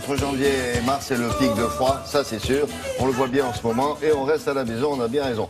entre janvier et mars, c'est le pic de froid, ça c'est sûr. On le voit bien en ce moment et on reste à la maison, on a bien raison.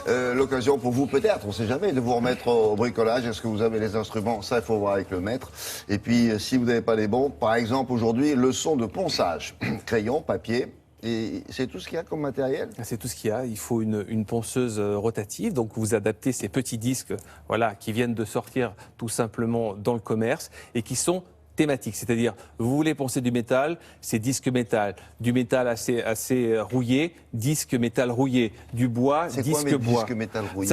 L'occasion pour vous peut-être, on ne sait jamais, de vous remettre au bricolage. Est-ce que vous avez les instruments? Ça, il faut voir avec le maître. Et puis, si vous n'avez pas les bons, par exemple aujourd'hui, leçon de ponçage. Crayon, papier. Et c'est tout ce qu'il y a comme matériel? C'est tout ce qu'il y a. Il faut une ponceuse rotative. Donc vous adaptez ces petits disques voilà, qui viennent de sortir tout simplement dans le commerce et qui sont thématiques. C'est-à-dire, vous voulez poncer du métal, c'est disque métal. Du métal assez rouillé, disque métal rouillé. Du bois, disque bois. Disque métal rouillé?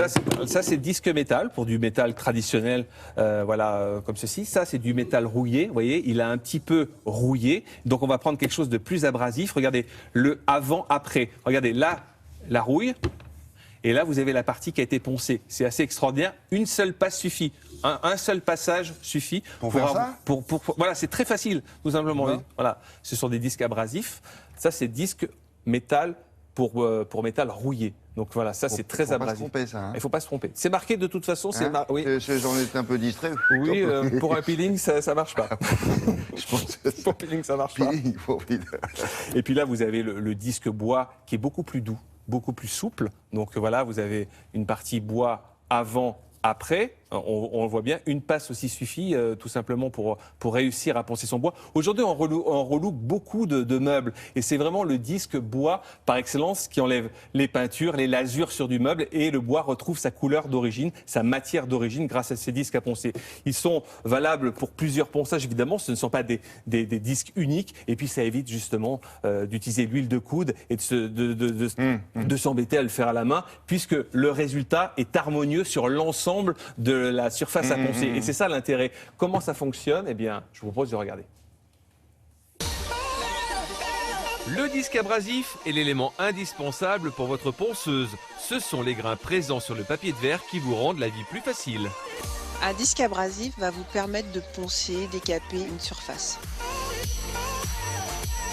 Ça c'est disque métal pour du métal traditionnel, voilà, comme ceci. Ça, c'est du métal rouillé. Vous voyez, il a un petit peu rouillé. Donc on va prendre quelque chose de plus abrasif. Regardez le avant-après. Regardez là, la rouille. Et là, vous avez la partie qui a été poncée. C'est assez extraordinaire. Une seule passe suffit. Un seul passage suffit. Pour faire ça voilà, c'est très facile, tout simplement. Ouais. Voilà. Ce sont des disques abrasifs. Ça, c'est disque métal pour métal rouillé. Donc voilà, ça, c'est très abrasif. Il ne faut pas se tromper, ça. Hein. Il ne faut pas se tromper. C'est marqué de toute façon. Oui, J'en étais un peu distrait. oui pour un peeling, ça ne marche pas. Je pense que Pour peeling, ça ne marche pas. peeling, il faut... Et puis là, vous avez le disque bois qui est beaucoup plus doux, beaucoup plus souple. Donc voilà, vous avez une partie bois avant, après. On le voit bien, une passe aussi suffit tout simplement pour réussir à poncer son bois. Aujourd'hui, on relook beaucoup de meubles et c'est vraiment le disque bois par excellence qui enlève les peintures, les lasures sur du meuble et le bois retrouve sa couleur d'origine, sa matière d'origine grâce à ces disques à poncer. Ils sont valables pour plusieurs ponçages évidemment, ce ne sont pas des disques uniques et puis ça évite justement d'utiliser l'huile de coude et de s'embêter à le faire à la main puisque le résultat est harmonieux sur l'ensemble de la surface à poncer. Et c'est ça l'intérêt. Comment ça fonctionne? Eh bien, je vous propose de regarder. Le disque abrasif est l'élément indispensable pour votre ponceuse. Ce sont les grains présents sur le papier de verre qui vous rendent la vie plus facile. Un disque abrasif va vous permettre de poncer, décaper une surface.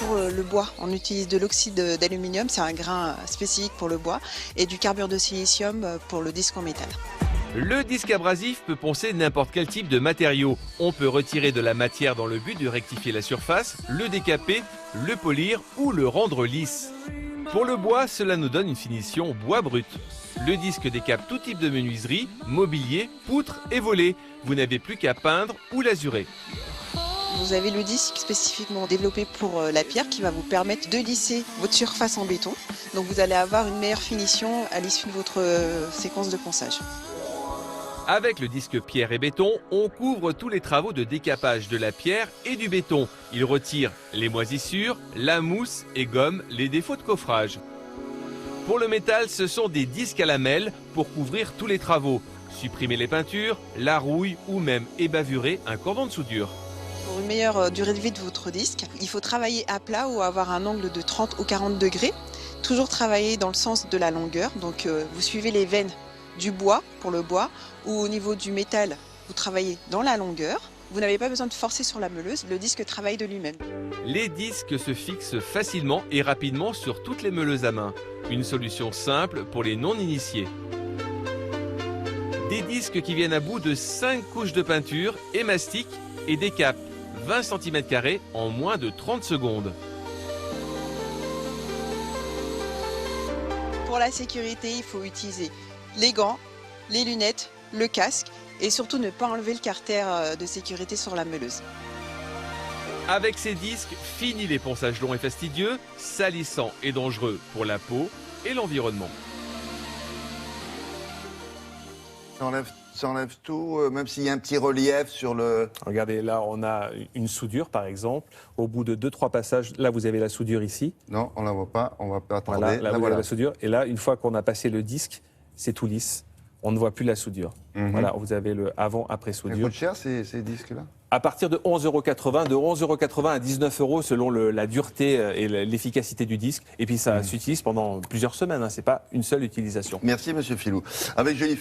Pour le bois, on utilise de l'oxyde d'aluminium, c'est un grain spécifique pour le bois, et du carbure de silicium pour le disque en métal. Le disque abrasif peut poncer n'importe quel type de matériau. On peut retirer de la matière dans le but de rectifier la surface, le décaper, le polir ou le rendre lisse. Pour le bois, cela nous donne une finition bois brut. Le disque décape tout type de menuiserie, mobilier, poutres et volets. Vous n'avez plus qu'à peindre ou lazurer. Vous avez le disque spécifiquement développé pour la pierre qui va vous permettre de lisser votre surface en béton. Donc vous allez avoir une meilleure finition à l'issue de votre séquence de ponçage. Avec le disque pierre et béton, on couvre tous les travaux de décapage de la pierre et du béton. Il retire les moisissures, la mousse et gomme les défauts de coffrage. Pour le métal, ce sont des disques à lamelles pour couvrir tous les travaux. Supprimer les peintures, la rouille ou même ébavurer un cordon de soudure. Pour une meilleure durée de vie de votre disque, il faut travailler à plat ou avoir un angle de 30 ou 40 degrés. Toujours travailler dans le sens de la longueur, donc vous suivez les veines du bois pour le bois ou au niveau du métal, vous travaillez dans la longueur. Vous n'avez pas besoin de forcer sur la meuleuse, le disque travaille de lui-même. Les disques se fixent facilement et rapidement sur toutes les meuleuses à main. Une solution simple pour les non-initiés. Des disques qui viennent à bout de 5 couches de peinture et mastic et décapent 20 cm² en moins de 30 secondes. Pour la sécurité, il faut utiliser les gants, les lunettes, le casque et surtout ne pas enlever le carter de sécurité sur la meuleuse. Avec ces disques, fini les ponçages longs et fastidieux, salissants et dangereux pour la peau et l'environnement. Ça enlève tout, même s'il y a un petit relief sur le... Regardez, là, on a une soudure, par exemple. Au bout de 2-3 passages, là, vous avez la soudure ici. Non, on ne la voit pas, on va pas attendre. Voilà, là, vous avez la soudure. Et là, une fois qu'on a passé le disque, c'est tout lisse. On ne voit plus la soudure. Voilà, vous avez le avant-après soudure. Ça coûte cher, ces disques-là? À partir de 11,80 €, de 11,80 € à 19 € selon la dureté et l'efficacité du disque. Et puis ça s'utilise pendant plusieurs semaines, hein, c'est pas une seule utilisation. Merci, monsieur Filou. Avec Julie